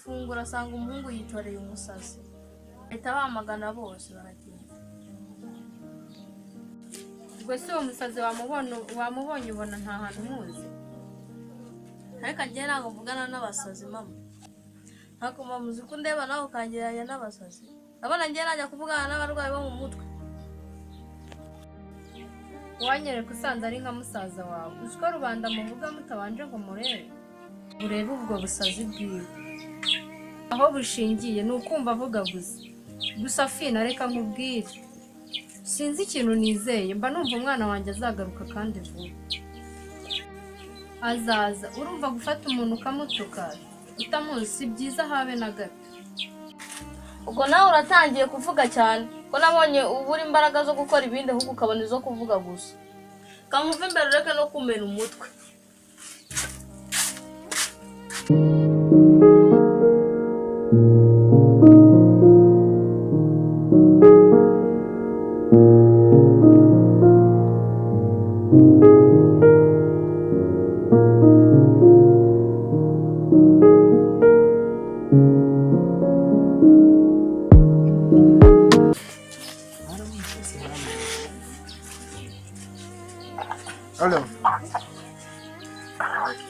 gufungura asanga umuhungu yitoreye umusazi. Ahita bamagana bose baragenda. Ubwo se uwo musazi wamubonye ubona nta hantu muzi? Ariko njye ntabwo mvugana n'abasazi mama. Ntabwo mamuzi ko ndeba nawe ukangeranya n'abasazi. Abana njye najya kuvugana n'abarwayi bo mu mutwe. Wanyereka usanze ari nka musaza wawe. Uziko rubanda muvuga mutabanje ngo murebe. Urebe ubwo busazi bwiwe. Aho bushingiye ni ukumva avuga gusa. Gusa fina reka nkubwire. Sinzi ikintu nizeye, mba numva umwana wanjye azagaruka kandi vuba. Azaza, urumva gufata umuntu ukamutuka, utamuzi si byiza habe na gato. Ubwo nawe uratangiye kuvuga cyane, ko nabonye ubura imbaraga zo gukora ibindi ahubwo ukabona izo kuvuga gusa. Kamuva imbere ureke no kumena umutwe.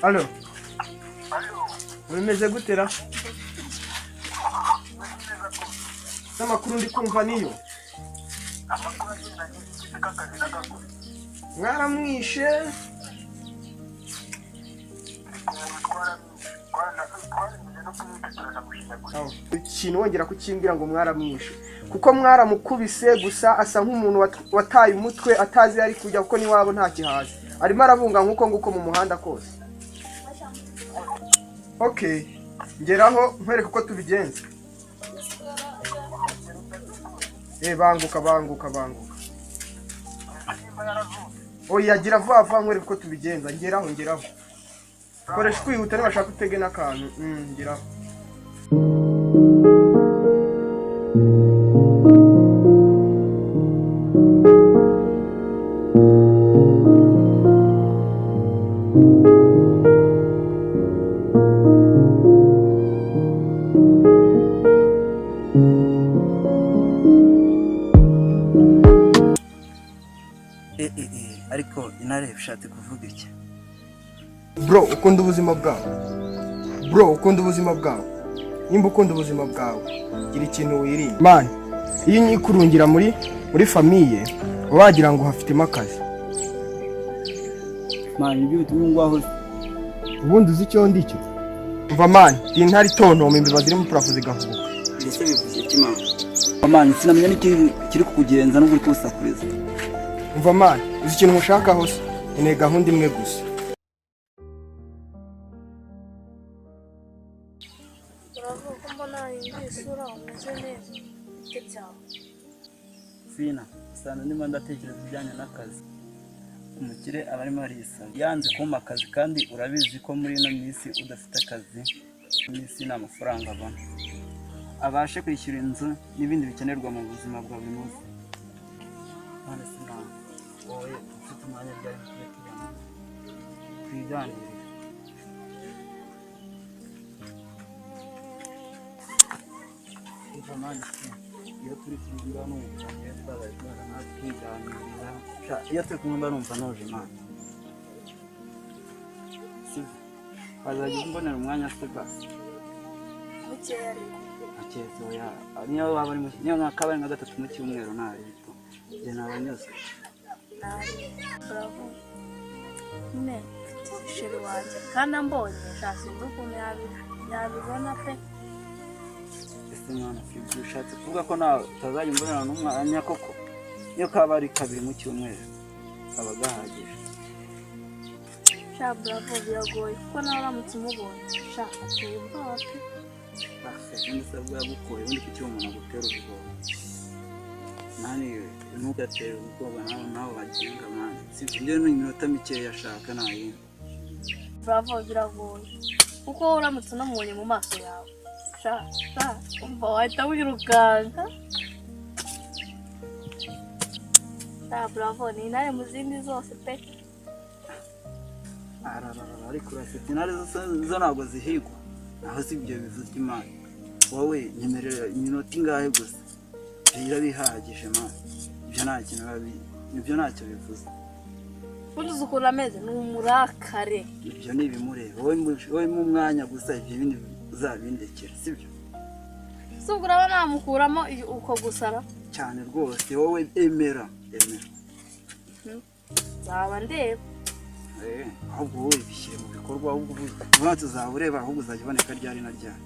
Allo. Umeze gutera? Amakuru ndi kumva niyo. Mwaramwishe. Ikintu wongera kukimbira ngo mwaramwishe. Kuko mwaramukubise gusa asa nk'umuntu wataye umutwe atazi ari kujya kuko ni wabo nta kihazi. Arimo arabunga nkuko mu muhanda kose. Okay, ngeraho nkwereka uko tubigenza. Banguka. Oya gira vuba nkwereka uko tubigenza. Ngeraho. Koresha kwihuta niba bashaka utege n'akantu. Ngeraho. Ariko inare bishatse kuvuga iki? Bro, ukunda ubuzima bwawe. Nimba ukunda ubuzima bwawe, gira ikintu wirinda. Man, iyo nyikurungira muri famille, wagira ngo hafitemo akazi. Man, ibyo bitumye ngwaho. Ubundi uzi icyo ndicyo? Umva man, iyi ntari tontoma imbiba ziri mu purafu zigavuga. Ese bivuze iki man? Man, sinamenya n'ikiri kukugenza n'ubwo uri kusakuriza. Umva man, uzi ikintu mushaka hose, ine gahunda imwe gusa. Uravuga mbona isura umeze neza. Ite cyawe. Fina, sana ndimo ndatekereza ibijyanye n'akazi. Umukire aba arimo arisa. Yanze kumpa akazi kandi urabizi ko muri ino minsi udafite akazi. Minsi nta mafaranga abona. Abashe kwishyura inzu n'ibindi bikenerwa mu buzima bwa buri munsi. None sina wowe ufite umwanya byari kuyatubana. Twiganire. Iyo turi kumva numva twabaye natwiganirira. Iyo turi kumva numva noje man. Bazajya mbonera umwanya se basi. Bukeya Akezo ya. Niyo baba ari niyo nakabari nka gatatu mu cyumweru nari bito. Je nabanyose. Bravo. Ne, sheri waje. Kana mbonye shasi ukuntu yabibona pe. Ese mwana fibyo ushatse kuvuga ko nawe utazajya mbonera n'umwanya koko. Niyo kaba ari kabiri mu cyumweru. Abagahagije. Bravo biragoye kuko nawe uramutse umubonye. Ateye ubwoba pe. Undi sabwa yagukoye undi kuki umuntu agutera ubwoba. Nani ntugatere ubwoba nawe bagenga mwana. Sibyo n'iminota mike yashaka nayo. Bravo biragoye. Kuko uramutse unamubonye mu maso yawe. Umva wahita wirukanga. Bravo ni intare mu zindi zose pe. Ariko urasetse intare zo ntabwo zihigwa. aho si ibyo bivuze imana wowe nyemerera iminota ingahe gusa birabihagije mani ibyo nta kintu ibyo ntacyo bivuze uzi ukuntu ameze ni umurakare ibyo ni ibimureba wowe mu mwanya gusa ibyo bindi uzabindekera sibyo si ubwo uraba namukuramo uko gusara cyane rwose wowe emera nzaba ndeba ahubwo wowe bishyire mu bikorwa ahubwo ubu tuzaba ureba ahubwo uzajya uboneka ryari na ryari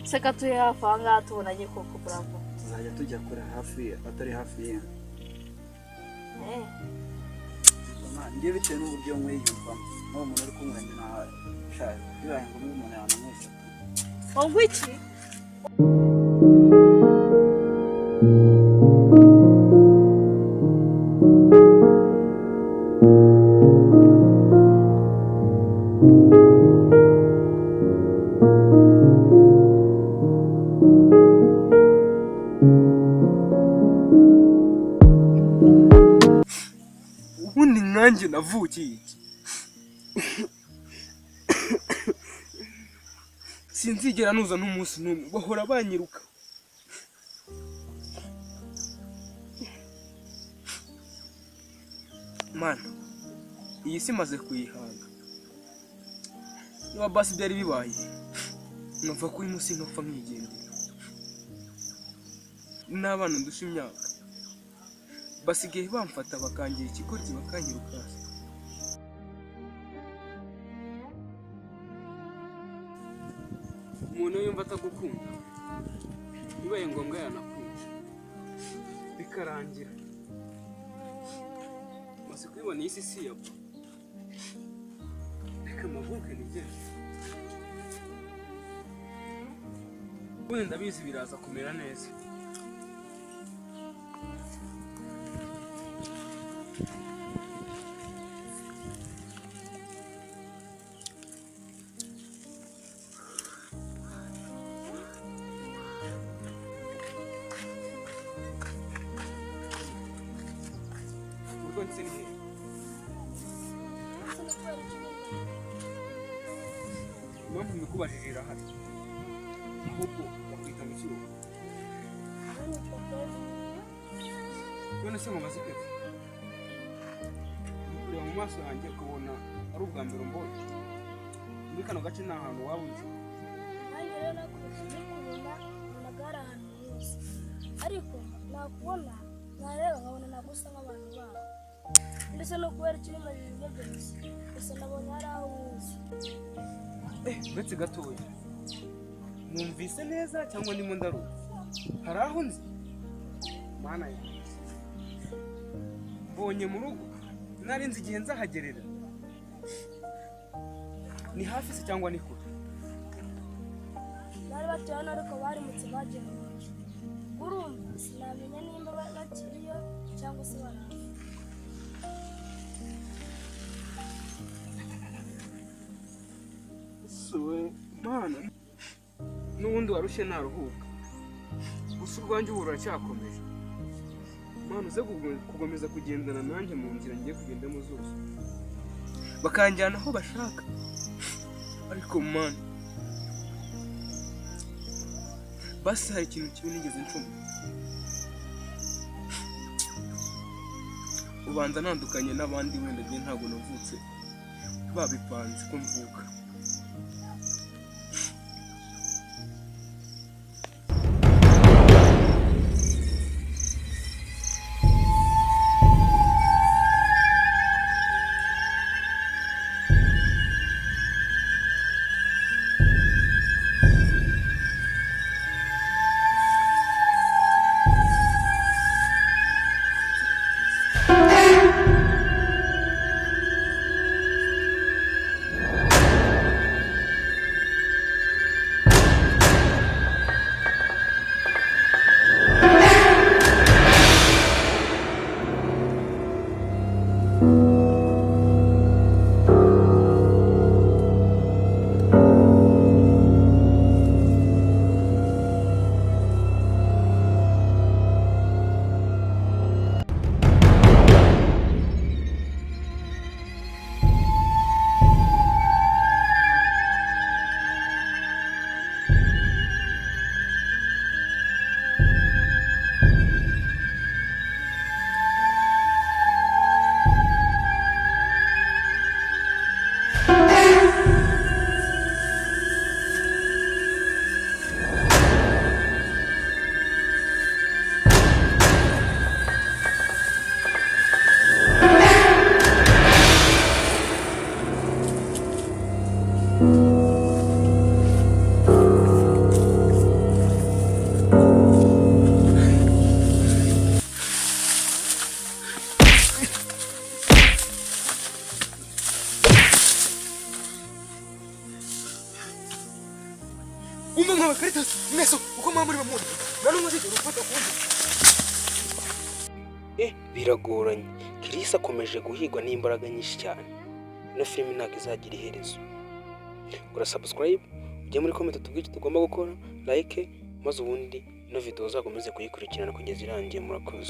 seka tuye hafi aha ngaha tubonanye koko bravo tuzajya tujya kure hafi atari hafi ye njye bitewe n'uburyo mwiyumvamo n'uwo muntu uri kumwe njye nahaye shaje bibaye ngombwa umuntu yanamwisha wowe iki ubundi nkanjye navukiye iki sinzigera nuza n'umunsi n'umwe bahora banyiruka mana iyi si maze kuyihanga niba basi byari bibaye nkava kuri munsi nkapfa nkigendera n'abana ndusha imyaka basigaye bamfata bakangira ikigoryi bakanyiruka umuntu yumva atagukunda bibaye ngombwa yanakwica bikarangira maze kubibona iyi si yapfa reka amavuke nigere ubundi ndabizi biraza kumera neza impamvu mbikubajije irahari ahubwo bakwita mu kibuga none se ngo maze kwepfa kureba mu maso yanjye ukabona ari ubwa mbere umbonye muri kano gace nta hantu waba uzi nanjye rero nakurikije kubona amagare ahantu hose ariko nakubona nareba nkabona nagusa nk'abantu babo ndetse no kubera ikiri mu bintu byose gusa nabonye hari aho uzi uretse gatoya numvise neza cyangwa ndimo ndaruka hari aho nzi mana yanjye mbonye mu rugo nari nzi igihe nzahagerera ni hafi se cyangwa ni kure bari batuye hano ariko barimutse bagiye mu nzu urumva sinamenya nimba bakiriyo cyangwa se barahafi suwe mana n'ubundi warushye naruhuka gusa urwanjye ubu ruracyakomeje mana uze kugomeza kugendana nanjye mu nzira ngiye kugendamo zose bakanjyana aho bashaka ariko mana basi hari ikintu kibi nigeze ncuma ubanza ntandukanye n'abandi wenda ngiye ntabwo navutse babipanze ko mvuka umwe mwawe karita mweso uko mwa muri bamwe nani umuzigero ufata kundi biragoranye. Kirisa akomeje guhigwa n'imbaraga nyinshi cyane. Ino filime ntabwo izagira iherezo. Gura subscribe, ujye muri comment tubwire icyo tugomba gukora, like, maze ubundi ino video uzakomeze kuyikurikirana kugeza irangiye. Murakoze.